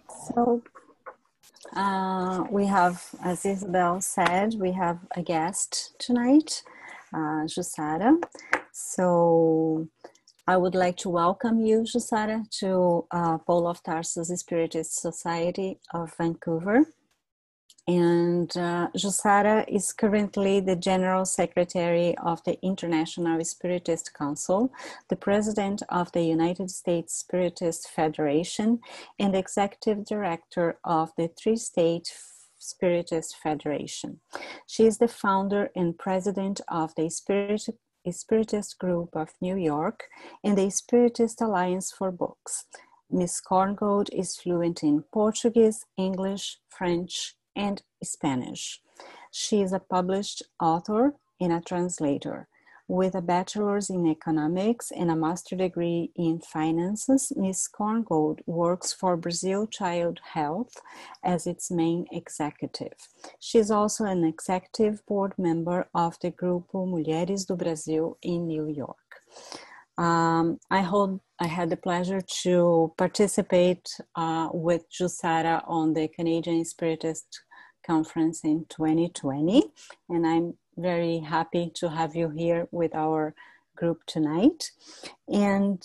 So we have, as Isabel said, we have a guest tonight, Jussara. So I would like to welcome you, Jussara, to Paul of Tarsus Spiritist Society of Vancouver. And Jussara is currently the General Secretary of the International Spiritist Council, the President of the United States Spiritist Federation, and Executive Director of the Tri-State Spiritist Federation. She is the founder and President of the Spiritist Group of New York and the Spiritist Alliance for Books. Ms. Korngold is fluent in Portuguese, English, French, and Spanish. She is a published author and a translator. With a bachelor's in economics and a master's degree in finances, Ms. Korngold works for Brazil Child Health as its main executive. She is also an executive board member of the Grupo Mulheres do Brasil in New York. I had the pleasure to participate with Jussara on the Canadian Spiritist Conference in 2020, and I'm very happy to have you here with our group tonight. And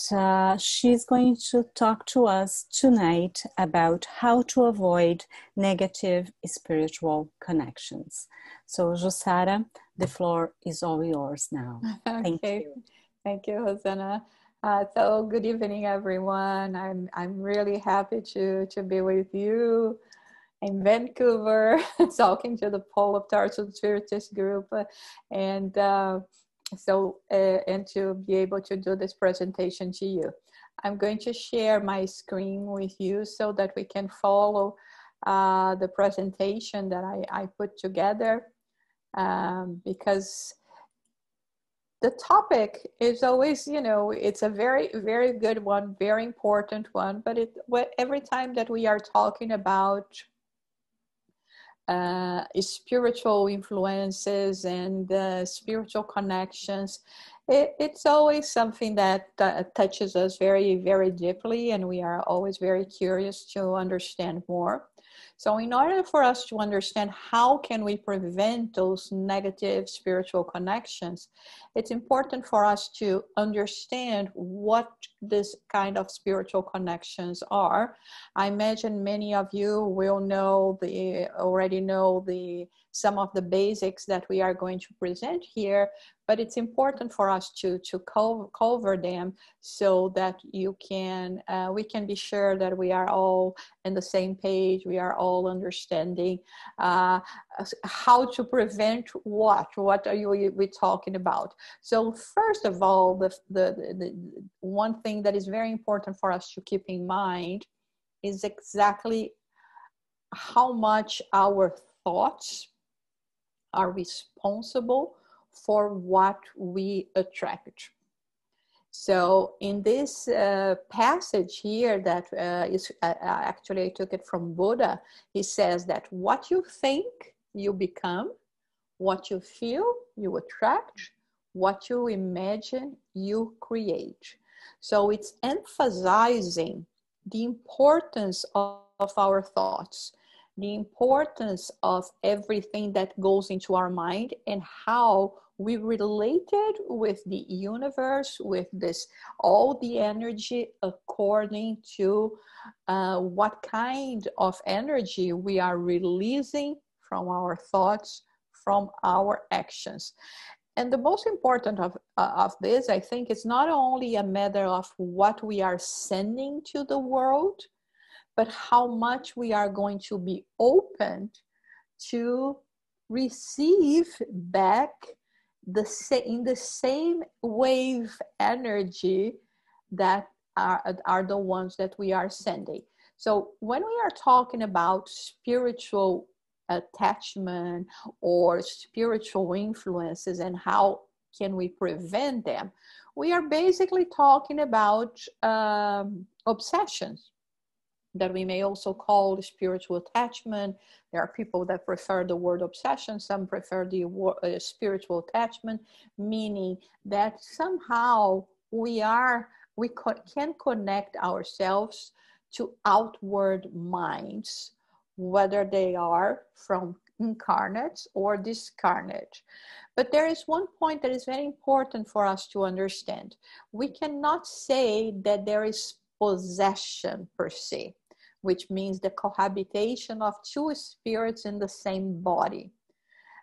she's going to talk to us tonight about how to avoid negative spiritual connections. So Jussara, the floor is all yours now. Thank you. Thank you, Hosanna. So good evening, everyone. I'm really happy to be with you in Vancouver, talking to the Paul of Tarsus Spiritist group, and to be able to do this presentation to you. I'm going to share my screen with you so that we can follow the presentation that I put together, because the topic is always, it's a very, very good one, very important one, but every time that we are talking about spiritual influences and spiritual connections, it's always something that touches us very, very deeply, and we are always very curious to understand more. So in order for us to understand how can we prevent those negative spiritual connections, it's important for us to understand what this kind of spiritual connections are. I imagine many of you will already know some of the basics that we are going to present here, but it's important for us to cover them so that we can be sure that we are all on the same page, we are all understanding how to prevent what are we talking about. So first of all, the one thing that is very important for us to keep in mind is exactly how much our thoughts are responsible for what we attract. So in this passage here that actually I took it from Buddha, he says that what you think, you become, what you feel, you attract, what you imagine, you create. So it's emphasizing the importance of our thoughts, the importance of everything that goes into our mind and how we related with the universe, with all the energy according to what kind of energy we are releasing from our thoughts, from our actions. And the most important of this, I think, is not only a matter of what we are sending to the world, but how much we are going to be open to receive back in the same wave energy that are the ones that we are sending. So when we are talking about spiritual attachment or spiritual influences and how can we prevent them, we are basically talking about obsessions that we may also call spiritual attachment. There are people that prefer the word obsession, some prefer the word spiritual attachment, meaning that somehow we can connect ourselves to outward minds, whether they are from incarnate or discarnate. But there is one point that is very important for us to understand. We cannot say that there is possession per se, which means the cohabitation of two spirits in the same body.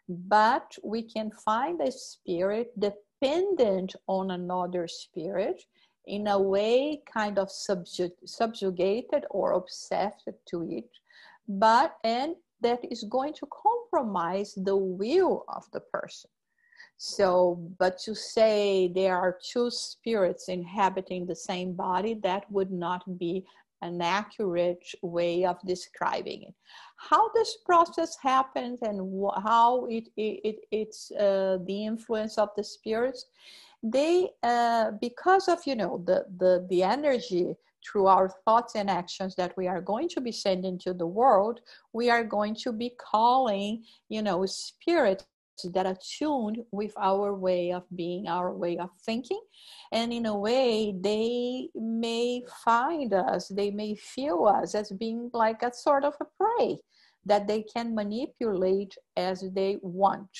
But we can find a spirit dependent on another spirit, in a way kind of subjugated or obsessed to it, and that is going to compromise the will of the person. So, but to say there are two spirits inhabiting the same body, that would not be an accurate way of describing it. How this process happens and how it's the influence of the spirits, they because of the energy through our thoughts and actions that we are going to be sending to the world, we are going to be calling spirits that are tuned with our way of being, our way of thinking. And in a way, they may find us, they may feel us as being like a sort of a prey that they can manipulate as they want.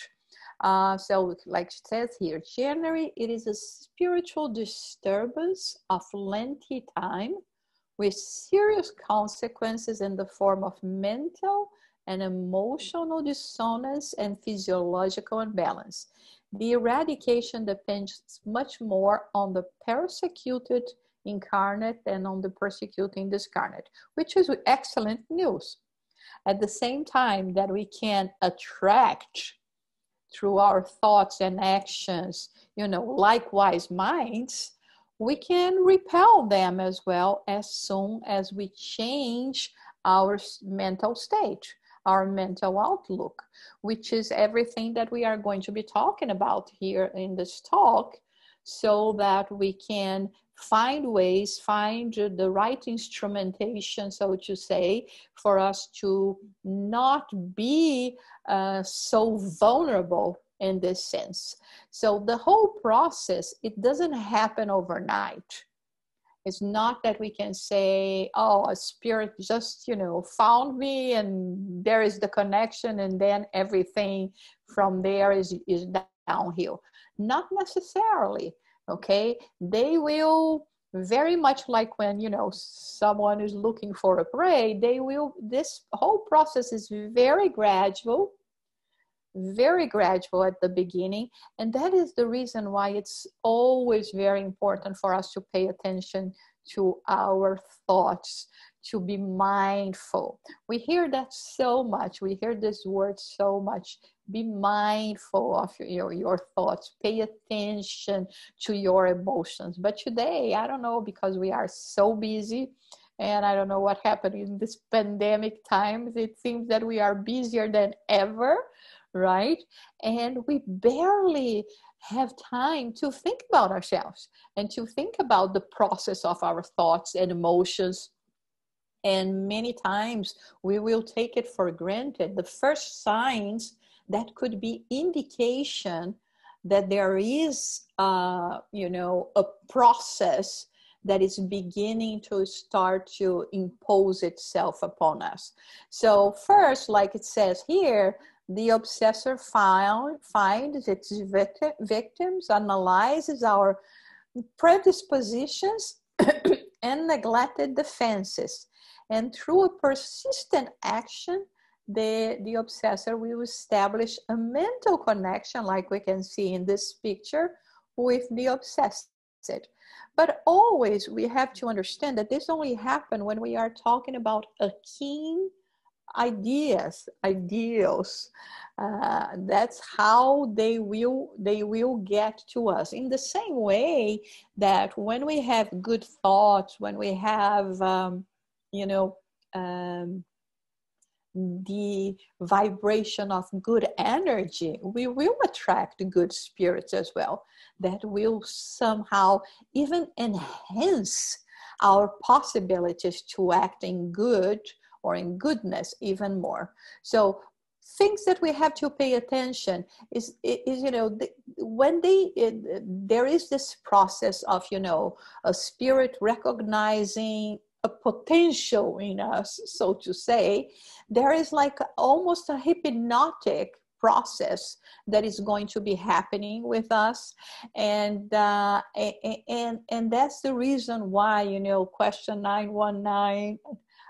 So like it says here, generally it is a spiritual disturbance of lengthy time with serious consequences in the form of mental and emotional dissonance and physiological imbalance. The eradication depends much more on the persecuted incarnate than on the persecuting discarnate, which is excellent news. At the same time that we can attract through our thoughts and actions, likewise minds, we can repel them as well as soon as we change our mental state, our mental outlook, which is everything that we are going to be talking about here in this talk, so that we can find ways, find the right instrumentation, so to say, for us to not be so vulnerable in this sense. So the whole process, it doesn't happen overnight. It's not that we can say, oh, a spirit just, found me and there is the connection and then everything from there is downhill. Not necessarily, okay? They will, very much like when, someone is looking for a prey, this whole process is very gradual at the beginning. And that is the reason why it's always very important for us to pay attention to our thoughts, to be mindful. We hear that so much. We hear this word so much. Be mindful of your thoughts. Pay attention to your emotions. But today, I don't know, because we are so busy, and I don't know what happened in this pandemic times. It seems that we are busier than ever, right? And we barely have time to think about ourselves and to think about the process of our thoughts and emotions. And many times we will take it for granted. The first signs that could be indication that there is, a process that is beginning to start to impose itself upon us. So first, like it says here, the obsessor finds its victims, analyzes our predispositions and neglected defenses. And through a persistent action, the obsessor will establish a mental connection, like we can see in this picture, with the obsessed. But always we have to understand that this only happens when we are talking about a keen ideals. That's how they will get to us. In the same way that when we have good thoughts, when we have the vibration of good energy, we will attract good spirits as well, that will somehow even enhance our possibilities to act in good or in goodness even more. So things that we have to pay attention is when there is this process of a spirit recognizing a potential in us, so to say, there is like almost a hypnotic process that is going to be happening with us, and that's the reason why, you know, question 919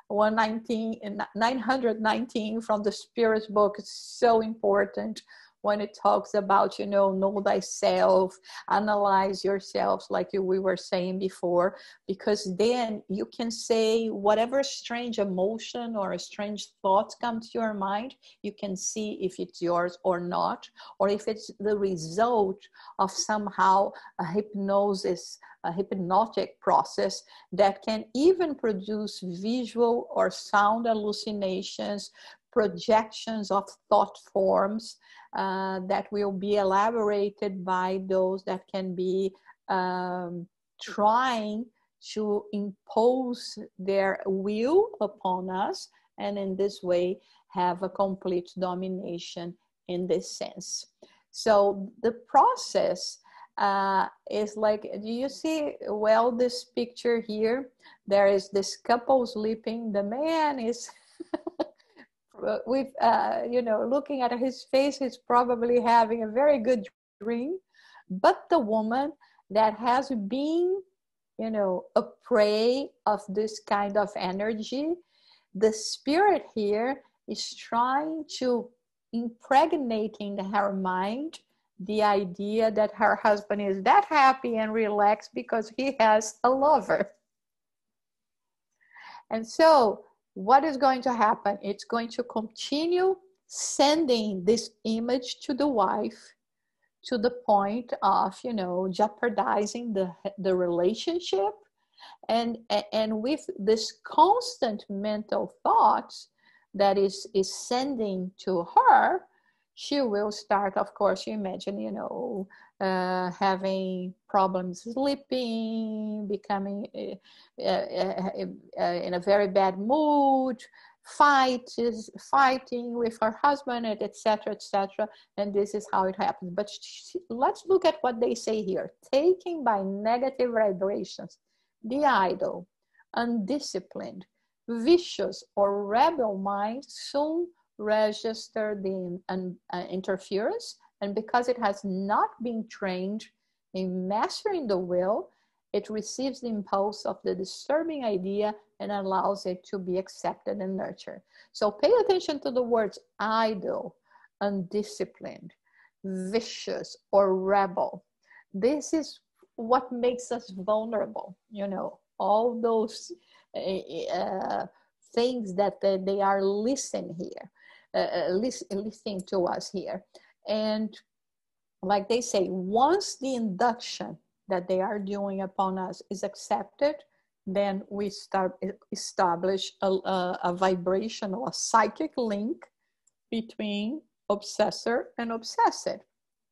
119 and 919 from the Spirit book is so important when it talks about, you know thyself, analyze yourself, like we were saying before, because then you can say whatever strange emotion or a strange thought comes to your mind, you can see if it's yours or not, or if it's the result of somehow a hypnosis, a hypnotic process that can even produce visual or sound hallucinations, projections of thought forms that will be elaborated by those that can be trying to impose their will upon us, and in this way have a complete domination in this sense. So the process is like, do you see well this picture here? There is this couple sleeping. The man is with looking at his face, he's probably having a very good dream, but the woman that has been a prey of this kind of energy, the spirit here is trying to impregnate in her mind the idea that her husband is that happy and relaxed because he has a lover. And so what is going to happen? It's going to continue sending this image to the wife to the point of, jeopardizing the relationship. And with this constant mental thoughts that is sending to her, she will start, of course, you imagine, having problems sleeping, becoming in a very bad mood, fighting with her husband, etc., etc. And this is how it happens. But let's look at what they say here. Taken by negative vibrations, the idle, undisciplined, vicious, or rebel mind soon register the interference, and because it has not been trained in mastering the will, it receives the impulse of the disturbing idea and allows it to be accepted and nurtured. So pay attention to the words idle, undisciplined, vicious, or rebel. This is what makes us vulnerable, all those things that they are listening here. Listening to us here. And like they say, once the induction that they are doing upon us is accepted, then we establish a vibrational, a psychic link between obsessor and obsessed.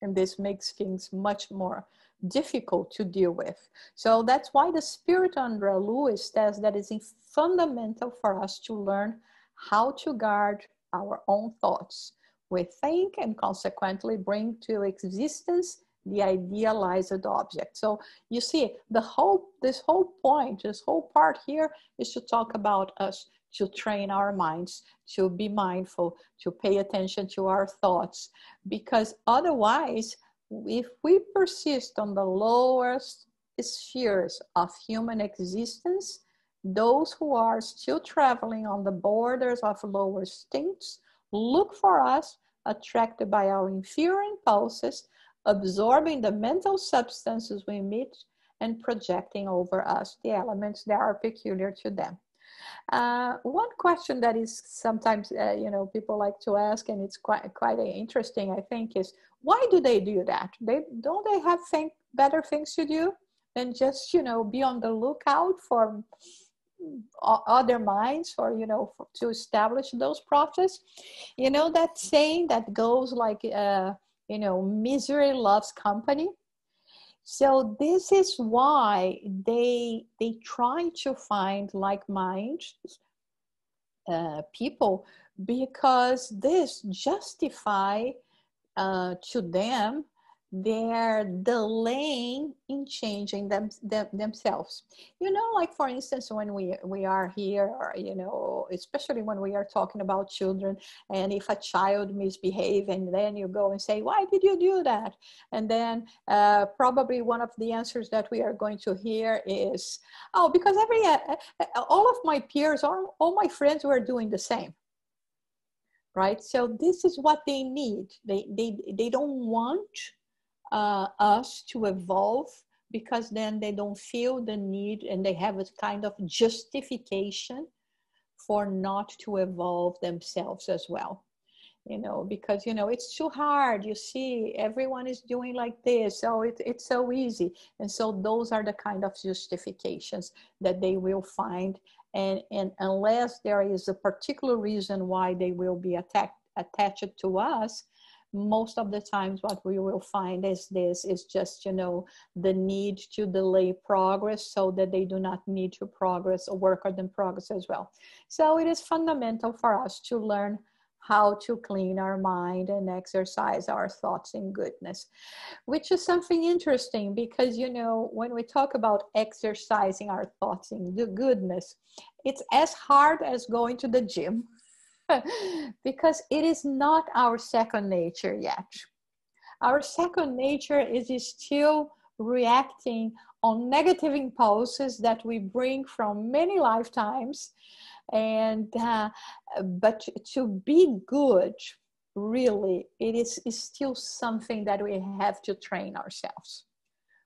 And this makes things much more difficult to deal with. So that's why the Spirit Andrea Lewis says that it's fundamental for us to learn how to guard our own thoughts. We think and consequently bring to existence the idealized object. So you see, this whole part here is to talk about us, to train our minds, to be mindful, to pay attention to our thoughts, because otherwise, if we persist on the lowest spheres of human existence, those who are still traveling on the borders of lower instincts look for us, attracted by our inferior impulses, absorbing the mental substances we emit and projecting over us the elements that are peculiar to them. One question that is sometimes, people like to ask, and it's quite interesting, I think, is why do they do that? Don't they have better things to do than just, be on the lookout for other minds, or to establish those processes? That saying that goes like misery loves company. So this is why they try to find like-minded people, because this justify to them they're delaying in changing themselves. You know, like for instance, when we are here, or, you know, especially when we are talking about children, and if a child misbehave, and then you go and say, why did you do that? And then probably one of the answers that we are going to hear is, oh, because all of my peers, all my friends were doing the same. Right? So this is what they need. They don't want us to evolve, because then they don't feel the need, and they have a kind of justification for not to evolve themselves as well. You know, because, you know, it's too hard. You see, everyone is doing like this, so it's so easy. And so those are the kind of justifications that they will find. And unless there is a particular reason why they will be attached to us, most of the times what we will find is just, you know, the need to delay progress, so that they do not need to progress or work on progress as well. So it is fundamental for us to learn how to clean our mind and exercise our thoughts in goodness, which is something interesting, because, you know, when we talk about exercising our thoughts in goodness, it's as hard as going to the gym. Because it is not our second nature yet. Our second nature is still reacting on negative impulses that we bring from many lifetimes. And but to be good, really, it is still something that we have to train ourselves.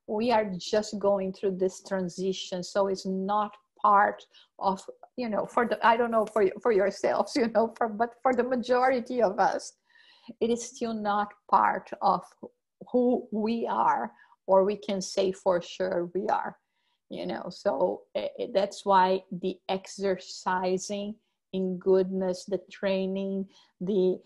We are just going through this transition, so it's not part of, you know, I don't know for yourselves, you know, but for the majority of us, it is still not part of who we are, or we can say for sure we are, you know. So that's why the exercising in goodness, the training, the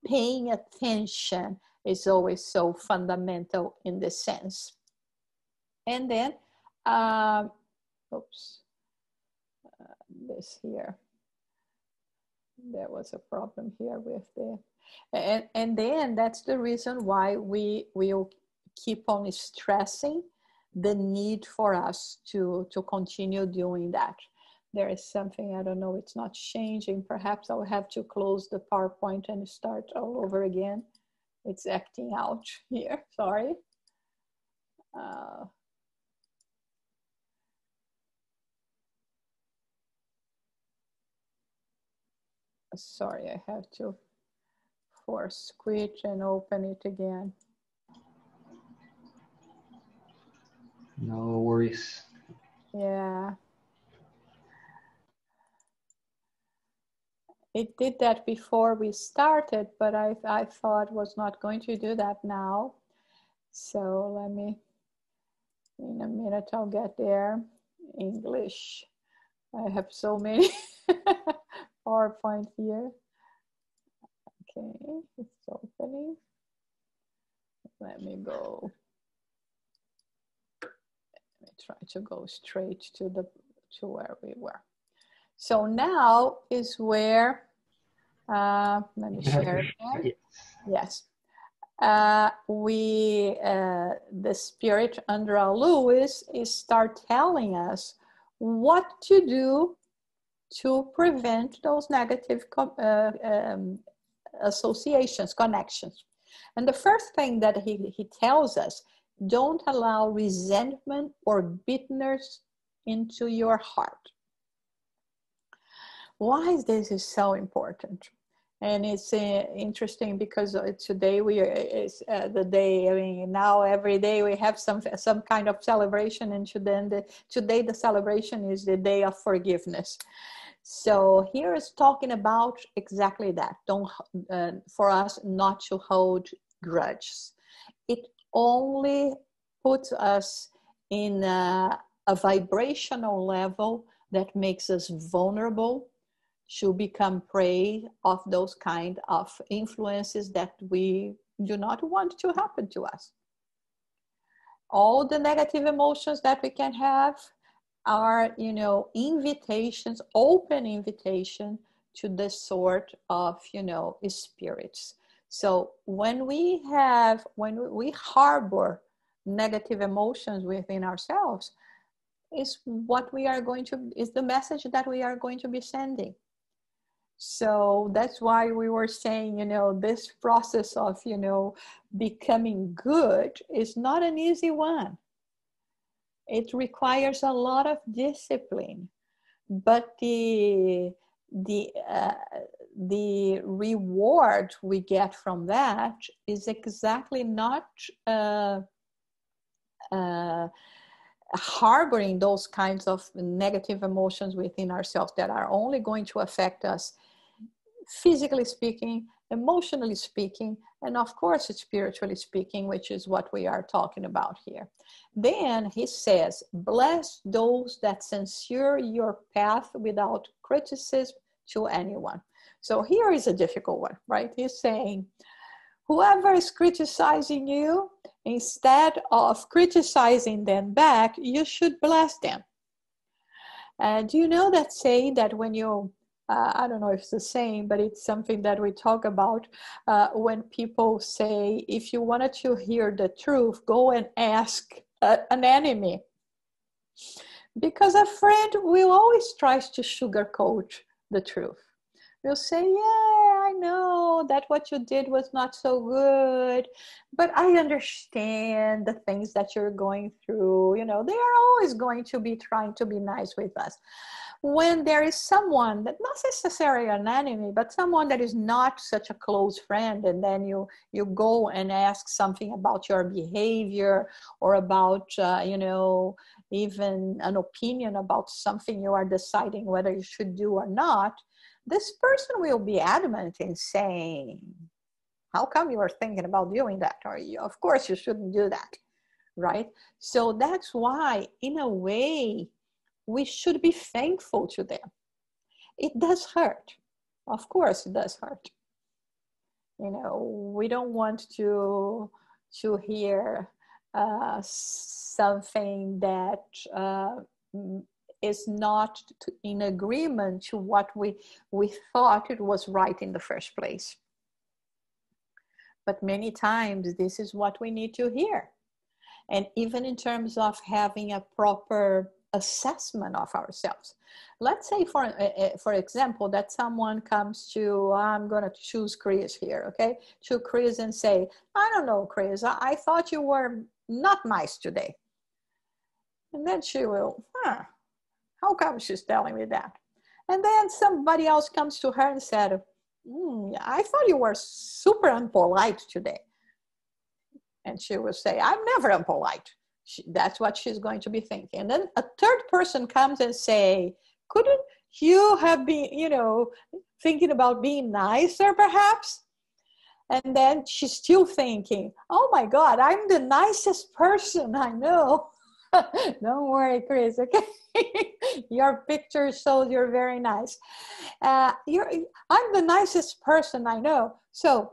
paying attention is always so fundamental in this sense. And then this here, there was a problem here with the, and then that's the reason why we will keep on stressing the need for us to continue doing that. There is something, I don't know, it's not changing. Perhaps I'll have to close the PowerPoint and start all over again. It's acting out here, sorry. Sorry, I have to force quit and open it again. No worries. Yeah. It did that before we started, but I thought was not going to do that now. So let me, in a minute I'll get there. English. I have so many PowerPoint here. Okay, it's opening. Let me go. Let me try to go straight to where we were. So now is where, let me share again. Yes. The spirit Andrea Lewis start telling us what to do to prevent those negative associations, connections. And the first thing that he tells us, don't allow resentment or bitterness into your heart. Why is this so important? And it's interesting because today is the day. I mean, now every day we have some kind of celebration, and today the celebration is the day of forgiveness. So here is talking about exactly that. For us not to hold grudges. It only puts us in a vibrational level that makes us vulnerable to become prey of those kind of influences that we do not want to happen to us. All the negative emotions that we can have are, you know, invitations, open invitation to this sort of, you know, spirits. So when we harbor negative emotions within ourselves, is the message that we are going to be sending. So that's why we were saying, this process of, becoming good is not an easy one. It requires a lot of discipline, but the reward we get from that is exactly not harboring those kinds of negative emotions within ourselves that are only going to affect us physically speaking, emotionally speaking, and of course spiritually speaking, which is what we are talking about here. Then he says, bless those that censure your path without criticism to anyone. So here is a difficult one, right? He's saying, whoever is criticizing you, instead of criticizing them back, you should bless them. And do you know that saying that when you, I don't know if it's the same, but it's something that we talk about when people say, if you wanted to hear the truth, go and ask an enemy. Because a friend will always try to sugarcoat the truth. We'll say, yeah, I know that what you did was not so good, but I understand the things that you're going through. They are always going to be trying to be nice with us. When there is someone that, not necessarily an enemy, but someone that is not such a close friend, and then you go and ask something about your behavior or about, even an opinion about something you are deciding whether you should do or not, this person will be adamant in saying, how come you are thinking about doing that? Or of course you shouldn't do that, right? So that's why, in a way, we should be thankful to them. It does hurt. Of course it does hurt. We don't want to hear something that is not in agreement to what we thought it was right in the first place. But many times this is what we need to hear. And even in terms of having a proper assessment of ourselves. Let's say, for example, that someone comes to, I'm going to choose Chris here, okay? To Chris and say, I don't know, Chris, I thought you were not nice today. And then she will, how come she's telling me that? And then somebody else comes to her and said, I thought you were super unpolite today. And she will say, I'm never impolite. That's what she's going to be thinking. And then a third person comes and say, couldn't you have been, thinking about being nicer perhaps? And then she's still thinking, oh my God, I'm the nicest person I know. Don't worry, Chris, okay? Your picture shows you're very nice. I'm the nicest person I know. So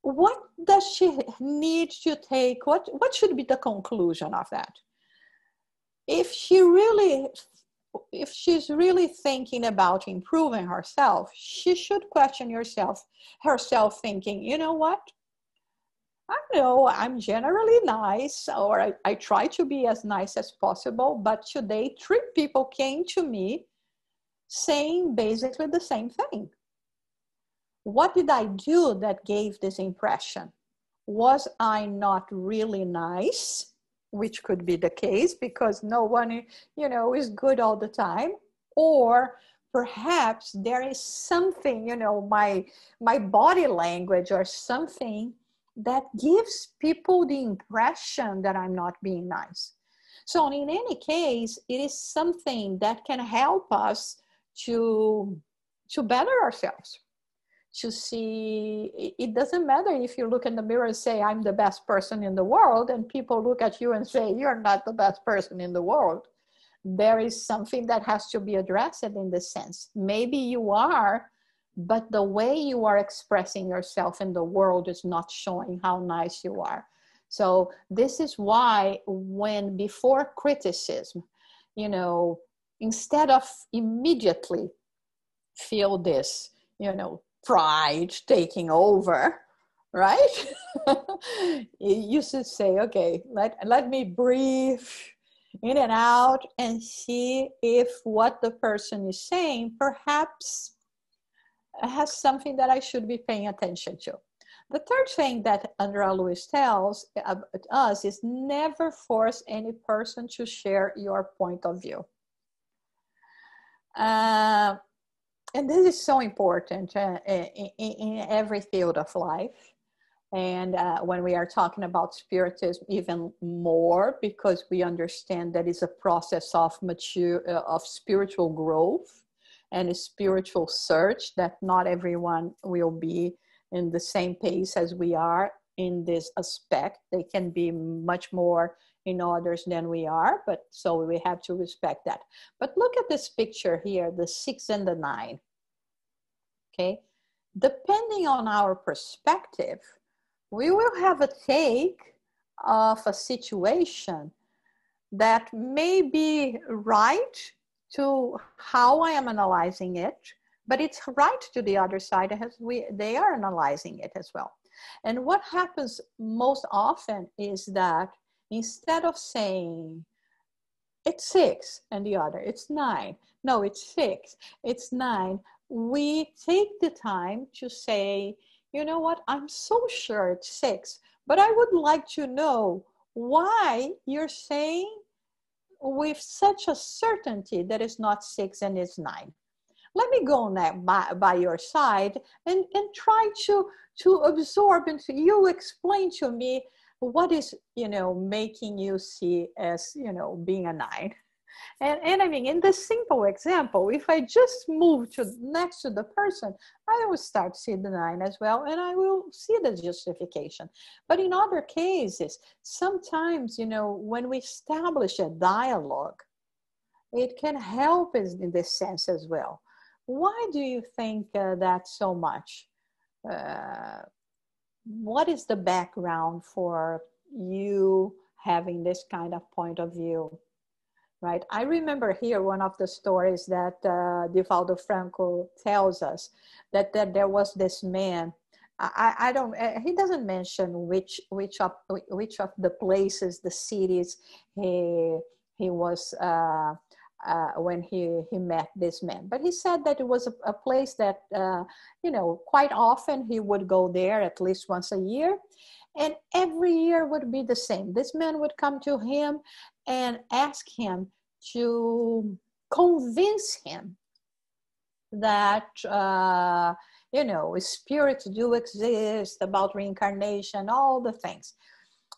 what does she need to take? What should be the conclusion of that? If she's really thinking about improving herself, she should question herself thinking, you know what? I know I'm generally nice, or I try to be as nice as possible, but today 3 people came to me saying basically the same thing. What did I do that gave this impression? Was I not really nice? Which could be the case because no one, is good all the time. Or perhaps there is something, my body language or something that gives people the impression that I'm not being nice. So in any case, it is something that can help us to better ourselves. To see, it doesn't matter if you look in the mirror and say, I'm the best person in the world, and people look at you and say, you're not the best person in the world. There is something that has to be addressed in this sense. Maybe you are, but the way you are expressing yourself in the world is not showing how nice you are. So this is why when before criticism, instead of immediately feel this, pride taking over, right? You should say, okay, let me breathe in and out and see if what the person is saying perhaps has something that I should be paying attention to. The third thing that Andrea Lewis tells us is never force any person to share your point of view. And this is so important in every field of life. And when we are talking about Spiritism, even more, because we understand that it's a process of spiritual growth and a spiritual search, that not everyone will be in the same pace as we are in this aspect. They can be much more in others than we are, but so we have to respect that. But look at this picture here, the 6 and the 9. Okay, depending on our perspective, we will have a take of a situation that may be right to how I am analyzing it, but it's right to the other side as they are analyzing it as well. And what happens most often is that instead of saying, it's 6, and the other, it's 9. No, it's 6, it's 9. We take the time to say, you know what, I'm so sure it's 6, but I would like to know why you're saying with such a certainty that it's not 6 and it's 9. Let me go by your side and try to absorb into you. Explain to me what is, making you see as, being a 9. And I mean, in this simple example, if I just move to next to the person, I will start to see the 9 as well, and I will see the justification. But in other cases, sometimes, when we establish a dialogue, it can help us in this sense as well. Why do you think that so much? What is the background for you having this kind of point of view? Right. I remember here one of the stories that Divaldo Franco tells us that there was this man. I don't. He doesn't mention which of the places, the cities he was when he met this man. But he said that it was a place that quite often he would go there at least once a year, and every year would be the same. This man would come to him and ask him to convince him that, spirits do exist, about reincarnation, all the things.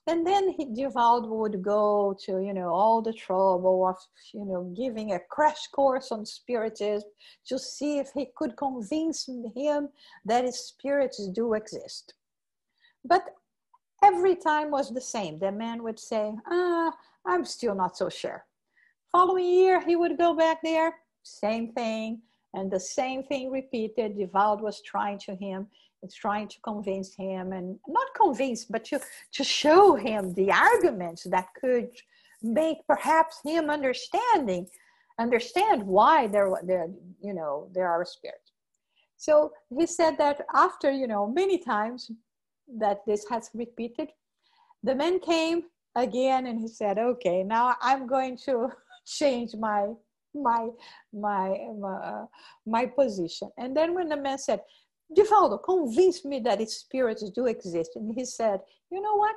And then Divaldo would go to, all the trouble of, giving a crash course on Spiritism to see if he could convince him that spirits do exist. But every time was the same. The man would say, I'm still not so sure. Following year, he would go back there, same thing, and the same thing repeated. Divaldo was trying to convince him, and not convince, but to show him the arguments that could make perhaps him understand why there are spirits. So he said that after, many times that this has repeated, the man came again and he said, okay, now I'm going to change my position. And then when the man said, Divaldo, convince me that spirits do exist. And he said, you know what?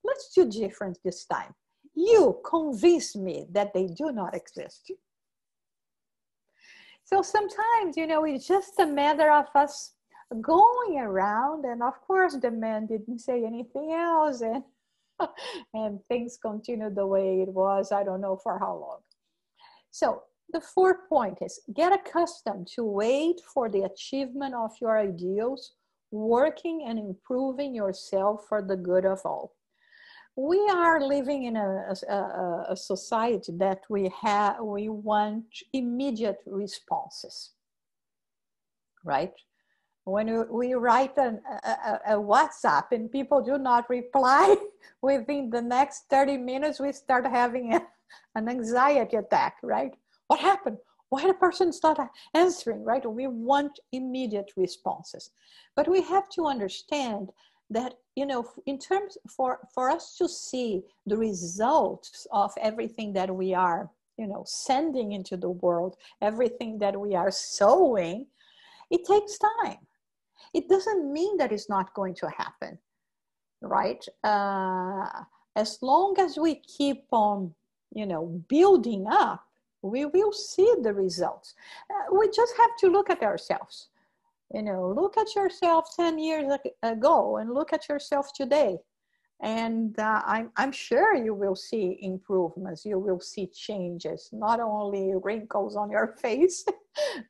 Let's do different this time. You convince me that they do not exist. So sometimes, it's just a matter of us going around, and of course the man didn't say anything else, and things continued the way it was, I don't know for how long. So the fourth point is, get accustomed to wait for the achievement of your ideals, working and improving yourself for the good of all. We are living in a society that we want immediate responses, right? When we write a WhatsApp and people do not reply within the next 30 minutes, we start having an anxiety attack, right? What happened? Why the person's not answering, right? We want immediate responses. But we have to understand that, you know, in terms for us to see the results of everything that we are, you know, sending into the world, everything that we are sowing, it takes time. It doesn't mean that it's not going to happen, right? As long as we keep on, you know, building up, we will see the results. We just have to look at ourselves. You know, look at yourself 10 years ago and look at yourself today. And I'm sure you will see improvements. You will see changes, not only wrinkles on your face,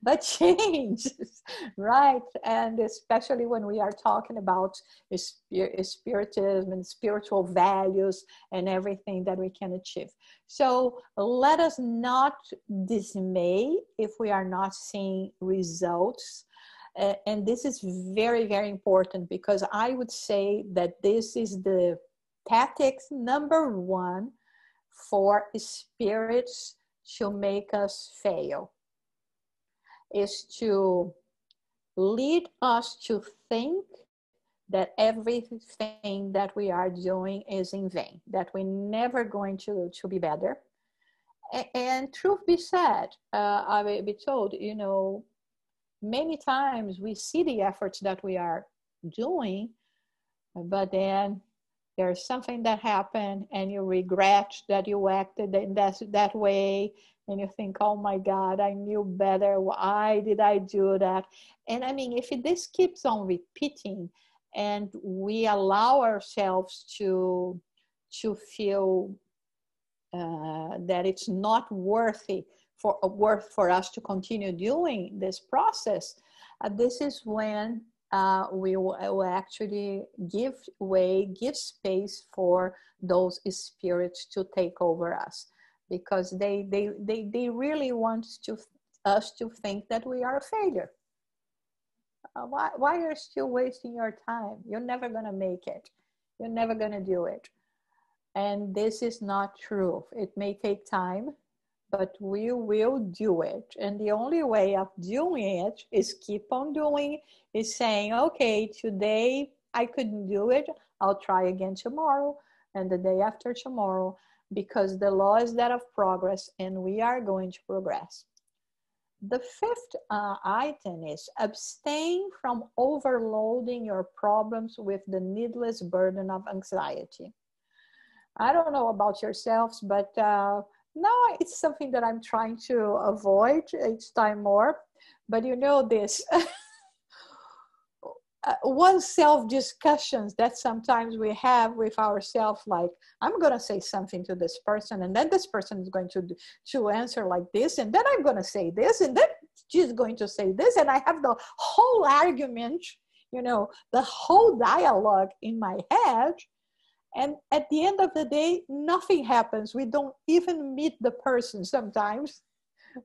but changes, right? And especially when we are talking about spiritism and spiritual values and everything that we can achieve. So let us not dismay if we are not seeing results. And this is very, very important, because I would say that this is the tactics number one for spirits to make us fail, is to lead us to think that everything that we are doing is in vain, that we're never going to be better. And truth be said, I will be told, you know, many times we see the efforts that we are doing, but then there's something that happened and you regret that you acted in that way. And you think, oh my God, I knew better. Why did I do that? And I mean, if this keeps on repeating and we allow ourselves to feel that it's not worthy for us to continue doing this process, this is when we will actually give space for those spirits to take over us, because they really want us to think that we are a failure. Why are you still wasting your time? You're never going to make it. You're never going to do it. And this is not true. It may take time, but we will do it. And the only way of doing it is keep on doing, is saying, okay, today I couldn't do it. I'll try again tomorrow and the day after tomorrow, because the law is that of progress and we are going to progress. The fifth item is abstain from overloading your problems with the needless burden of anxiety. I don't know about yourselves, but now it's something that I'm trying to avoid each time more. But you know this, one self-discussions that sometimes we have with ourselves, like, I'm going to say something to this person, and then this person is going to answer like this, and then I'm going to say this, and then she's going to say this, and I have the whole argument, you know, the whole dialogue in my head. And at the end of the day, nothing happens. We don't even meet the person sometimes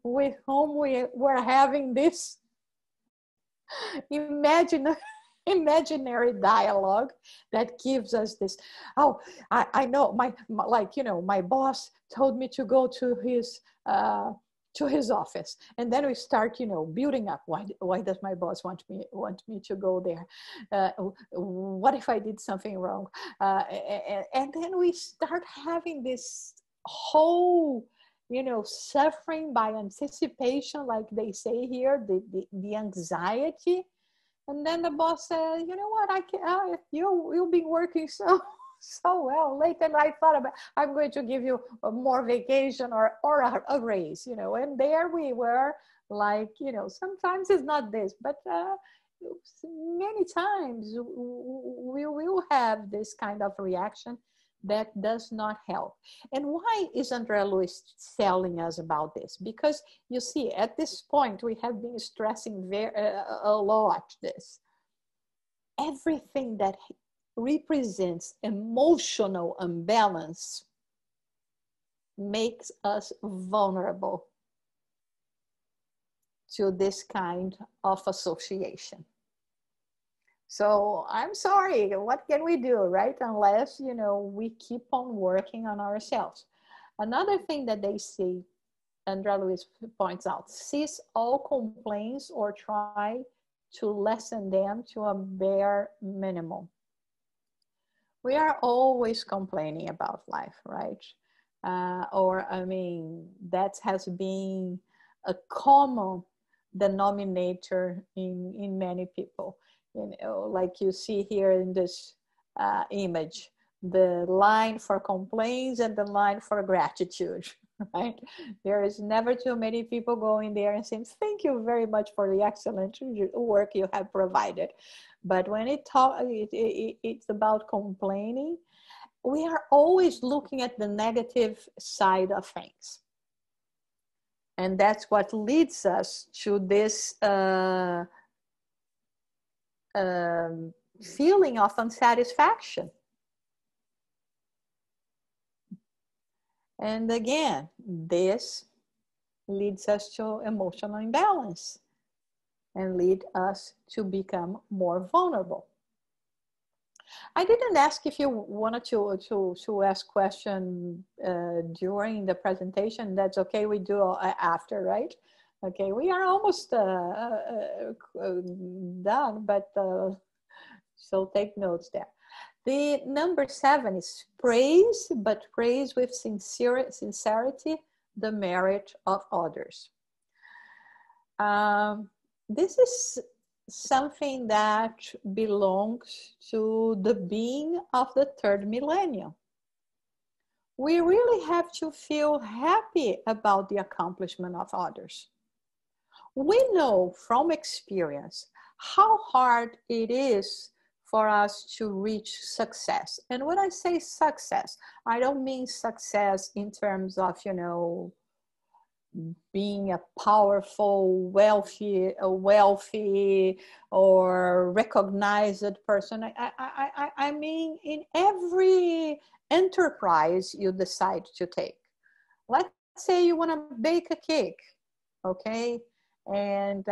with whom we're having this imaginary dialogue that gives us this, oh, I know, my like, you know, my boss told me to go to his office, and then we start, you know, building up. Why does my boss want me to go there? What if I did something wrong? And then we start having this whole, you know, suffering by anticipation, like they say here, the anxiety. And then the boss says, you know what, you've been working so well late, and I thought about, I'm going to give you more vacation or a raise, you know. And there we were, like, you know, sometimes it's not this, but many times we will have this kind of reaction that does not help. And why is Andrea Luiz telling us about this? Because you see, at this point, we have been stressing a lot this. Everything that represents emotional imbalance makes us vulnerable to this kind of association. So I'm sorry, what can we do, right? Unless, you know, we keep on working on ourselves. Another thing that they say, Andrea Luiz points out, cease all complaints or try to lessen them to a bare minimum. we are always complaining about life, right? Or I mean, that has been a common denominator in many people. You know, like you see here in this image, the line for complaints and the line for gratitude, right? There is never too many people going there and saying, thank you very much for the excellent work you have provided. But when it's about complaining, we are always looking at the negative side of things. And that's what leads us to this feeling of unsatisfaction. And again, this leads us to emotional imbalance and lead us to become more vulnerable. I didn't ask if you wanted to ask question during the presentation. That's okay. We do after, right? Okay, we are almost done, but so take notes there. The number 7 is praise, but praise with sincerity, the merit of others. This is something that belongs to the being of the 3rd millennium. We really have to feel happy about the accomplishment of others. We know from experience how hard it is for us to reach success. And when I say success, I don't mean success in terms of, you know, being a powerful, wealthy or recognized person. I mean, in every enterprise you decide to take. Let's say you want to bake a cake, okay? And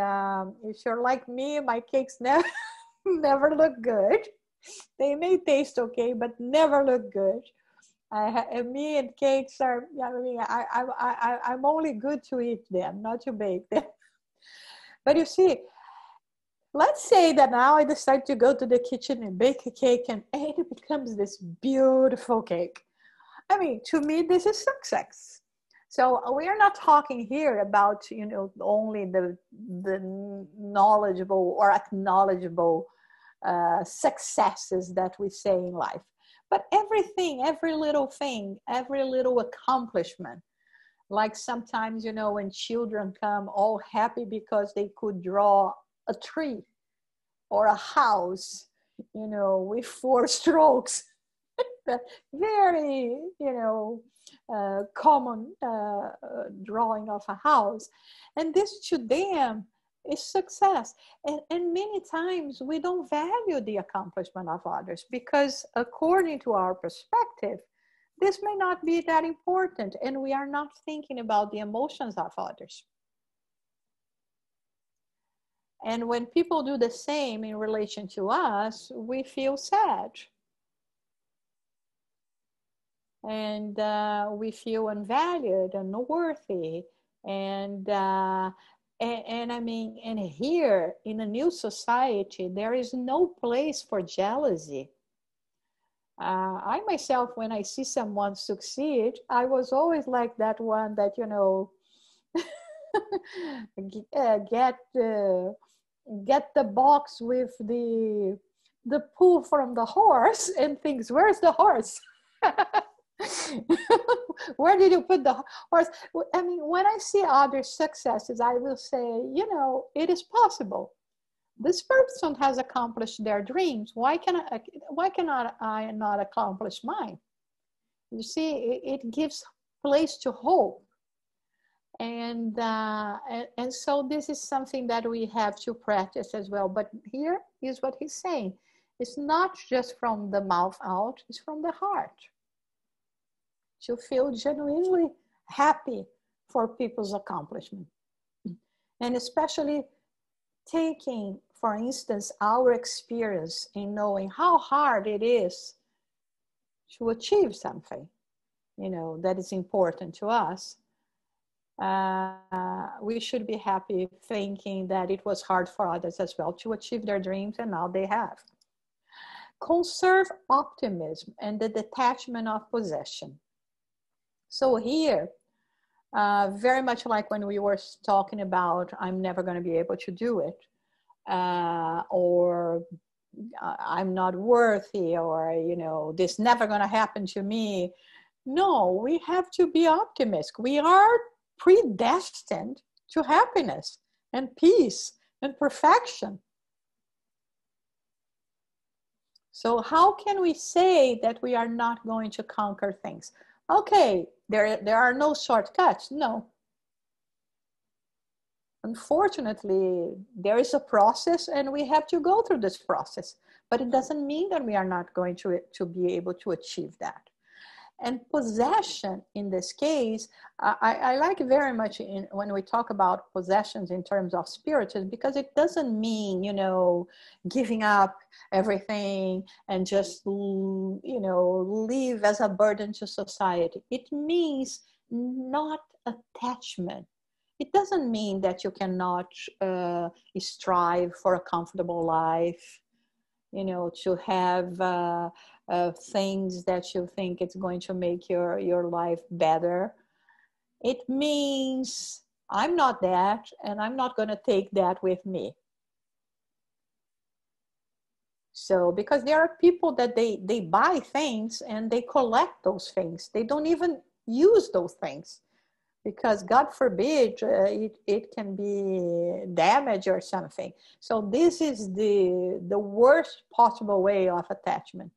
if you're like me, my cakes never look good. They may taste okay, but never look good. Me and cakes are, I mean, I'm only good to eat them, not to bake them. But you see, let's say that now I decide to go to the kitchen and bake a cake, and it becomes this beautiful cake. I mean, to me, this is success. So we are not talking here about, you know, only the knowledgeable or acknowledgeable successes that we say in life. But everything, every little thing, every little accomplishment. Like sometimes, you know, when children come all happy because they could draw a tree or a house, you know, with 4 strokes. Very, you know, common drawing of a house. And this to them is success. And many times we don't value the accomplishment of others because according to our perspective, this may not be that important and we are not thinking about the emotions of others. And when people do the same in relation to us, we feel sad. And we feel unvalued and unworthy. And I mean, and here in a new society, there is no place for jealousy. I myself, when I see someone succeed, I was always like that one that, you know, get the box with the poo from the horse and thinks, where's the horse? Where did you put the horse? I mean, when I see other successes, I will say, you know, it is possible. This person has accomplished their dreams. Why cannot I not accomplish mine? You see, it gives place to hope. And so this is something that we have to practice as well. But here is what he's saying. It's not just from the mouth out, it's from the heart. To feel genuinely happy for people's accomplishment. And especially taking, for instance, our experience in knowing how hard it is to achieve something, you know, that is important to us. We should be happy thinking that it was hard for others as well to achieve their dreams, and now they have. Conserve optimism and the detachment of possession. So here, very much like when we were talking about, I'm never going to be able to do it, or I'm not worthy, or, this never going to happen to me. No, we have to be optimistic. We are predestined to happiness and peace and perfection. So how can we say that we are not going to conquer things? Okay, there are no shortcuts. No. Unfortunately, there is a process and we have to go through this process. But it doesn't mean that we are not going to be able to achieve that. And possession in this case, I like very much when we talk about possessions in terms of spiritism, because it doesn't mean, giving up everything and just, live as a burden to society. It means not attachment. It doesn't mean that you cannot strive for a comfortable life, to have things that you think it's going to make your life better. It means I'm not that, and I'm not going to take that with me. So, because there are people that they buy things and they collect those things. They don't even use those things because, God forbid, it can be damaged or something. So this is the worst possible way of attachment.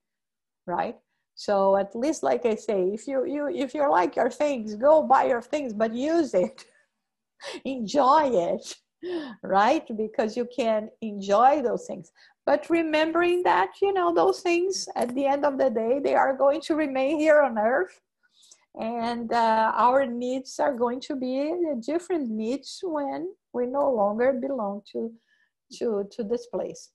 Right? So at least, like I say, if you like your things, go buy your things, but use it, enjoy it, right? Because you can enjoy those things. But remembering that, those things at the end of the day, they are going to remain here on earth. And our needs are going to be different needs when we no longer belong to this place.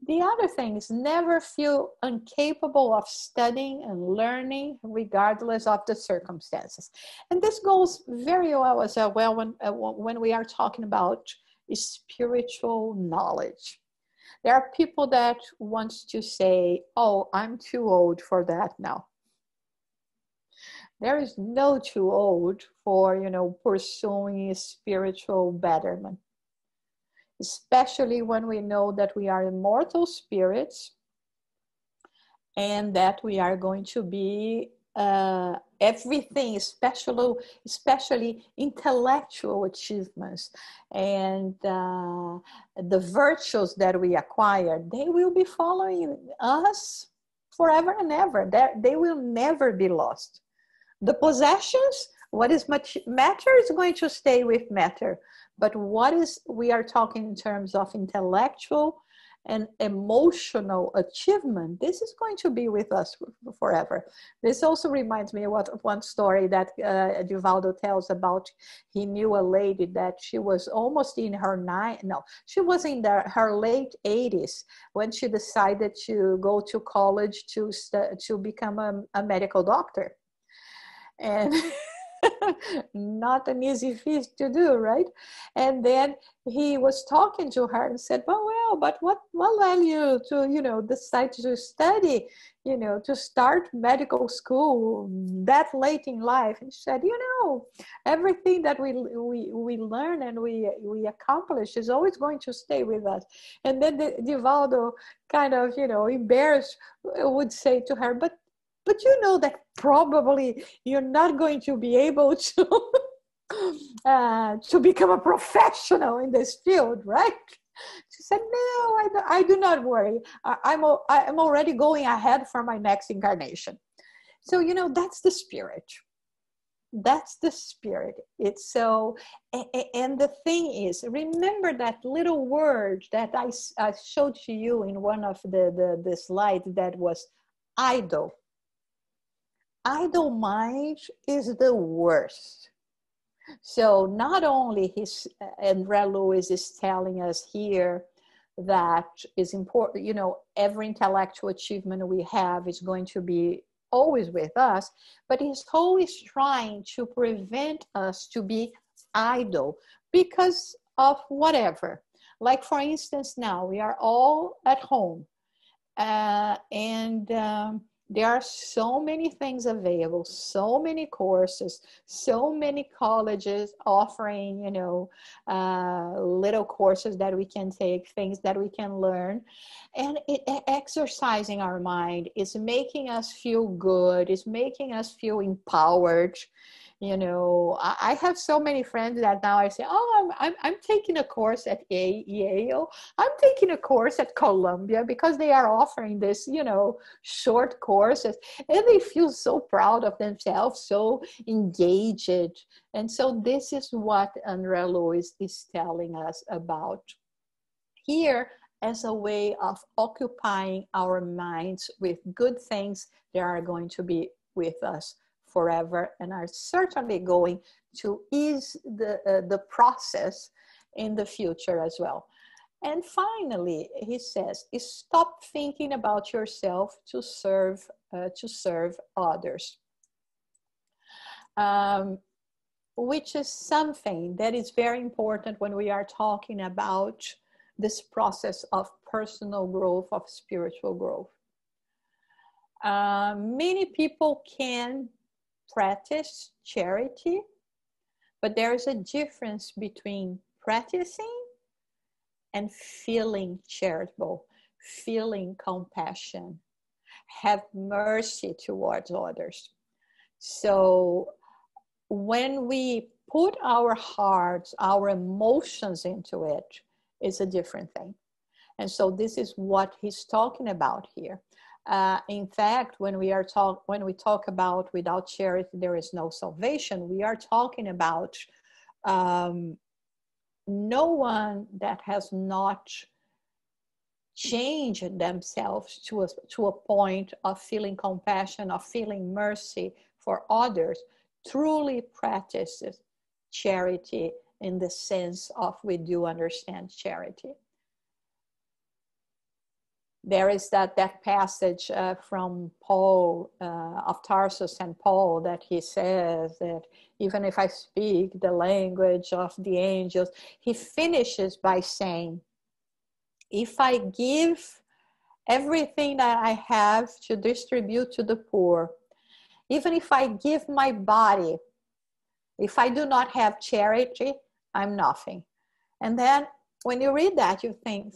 The other thing is never feel incapable of studying and learning regardless of the circumstances. And this goes very well as well when we are talking about spiritual knowledge. There are people that want to say, oh, I'm too old for that now. There is no too old for, pursuing spiritual betterment. Especially when we know that we are immortal spirits and that we are going to be everything, especially intellectual achievements and the virtues that we acquire, they will be following us forever and ever. They will never be lost. The possessions, what is matter is going to stay with matter. But we are talking in terms of intellectual and emotional achievement, this is going to be with us forever. This also reminds me of one story that Divaldo tells about. He knew a lady that she was almost in her she was in her late 80s when she decided to go to college to become a medical doctor. And not an easy feat to do, right? And then he was talking to her and said, well, but what led you to, decide to study, to start medical school that late in life? And she said, everything that we learn and we accomplish is always going to stay with us. And then Divaldo kind of, embarrassed would say to her, but that probably you're not going to be able to to become a professional in this field, right? She said, no, I do not worry. I'm already going ahead for my next incarnation. So, that's the spirit. That's the spirit. It's so, and the thing is, remember that little word that I showed to you in one of the slides that was idle. Idle mind is the worst. So not only André Luiz is telling us here that is important, every intellectual achievement we have is going to be always with us, but he's always trying to prevent us to be idle because of whatever. Like, for instance, now we are all at home. There are so many things available, so many courses, so many colleges offering, little courses that we can take, things that we can learn. And exercising our mind is making us feel good, is making us feel empowered. I have so many friends that now I say, oh, I'm taking a course at Yale. I'm taking a course at Columbia, because they are offering this, short courses, and they feel so proud of themselves, so engaged. And so this is what Andrea Lewis is telling us about here, as a way of occupying our minds with good things that are going to be with us forever, and are certainly going to ease the process in the future as well. And finally, he says, stop thinking about yourself to serve others, which is something that is very important when we are talking about this process of personal growth, of spiritual growth. Many people can practice charity, but there is a difference between practicing and feeling charitable, feeling compassion, have mercy towards others. So when we put our hearts, our emotions into it, it's a different thing. And so this is what he's talking about here. In fact, when we talk about without charity there is no salvation, we are talking about no one that has not changed themselves to a point of feeling compassion, of feeling mercy for others, truly practices charity in the sense of we do understand charity. There is that passage from Paul of Tarsus and Paul, that he says that even if I speak the language of the angels, he finishes by saying, if I give everything that I have to distribute to the poor, even if I give my body, if I do not have charity, I'm nothing. And then when you read that, you think,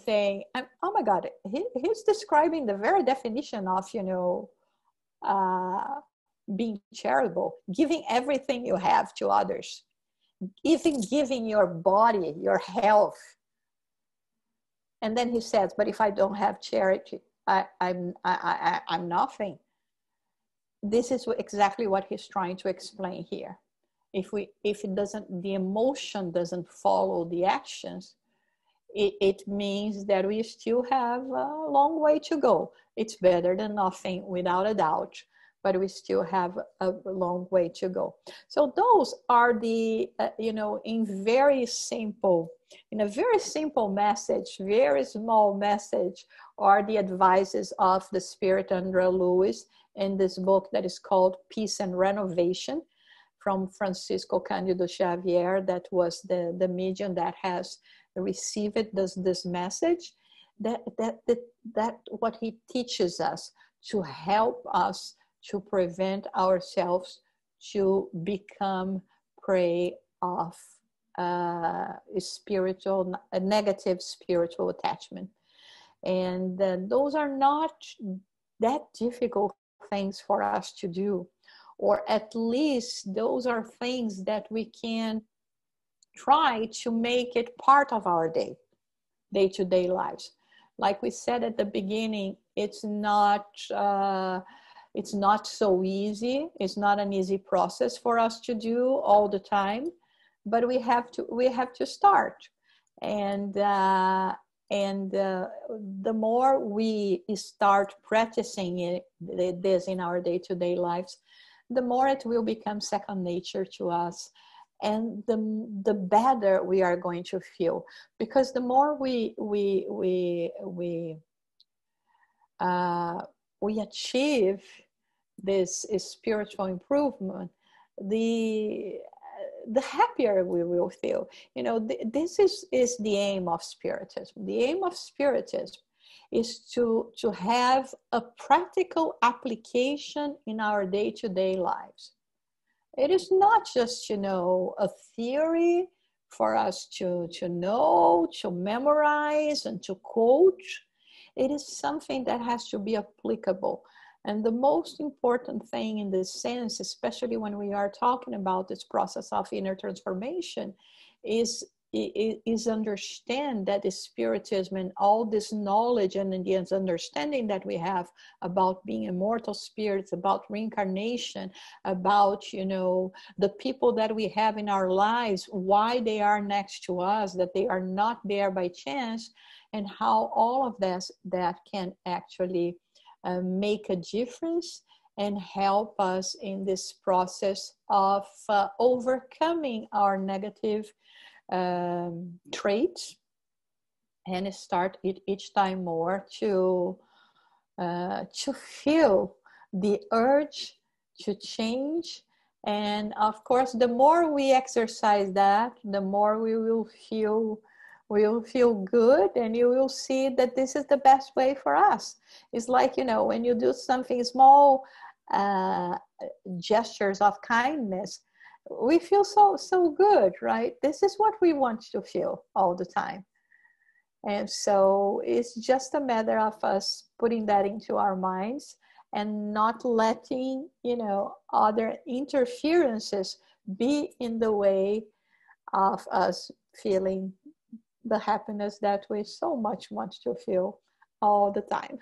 oh my God, he's describing the very definition of, being charitable, giving everything you have to others, even giving your body, your health. And then he says, but if I don't have charity, I'm nothing. This is exactly what he's trying to explain here. If the emotion doesn't follow the actions, it means that we still have a long way to go. It's better than nothing, without a doubt, but we still have a long way to go. So those are the, in a very simple message, very small message, are the advices of the Spirit Andrea Lewis in this book that is called Peace and Renovation, from Francisco Cândido Xavier, that was the medium that has received this message, that what he teaches us to help us to prevent ourselves to become prey of negative spiritual attachment. And those are not that difficult things for us to do, or at least those are things that we can try to make it part of our day-to-day lives. Like we said at the beginning, it's not so easy. It's not an easy process for us to do all the time, but we have to start. And the more we start practicing this in our day-to-day lives, the more it will become second nature to us, and the better we are going to feel, because the more we achieve this spiritual improvement, the happier we will feel. This is the aim of Spiritism. The aim of Spiritism is to have a practical application in our day-to-day lives. It is not just, a theory for us to know, to memorize, and to quote. It is something that has to be applicable. And the most important thing in this sense, especially when we are talking about this process of inner transformation, is understand that the Spiritism and all this knowledge and the understanding that we have about being immortal spirits, about reincarnation, about, the people that we have in our lives, why they are next to us, that they are not there by chance, and how all of that can actually make a difference and help us in this process of overcoming our negative traits, and start each time more to feel the urge to change. And of course, the more we exercise that, the more we will feel good, and you will see that this is the best way for us. It's like, when you do something small, gestures of kindness, we feel so good, right? This is what we want to feel all the time. And so it's just a matter of us putting that into our minds and not letting, other interferences be in the way of us feeling the happiness that we so much want to feel all the time.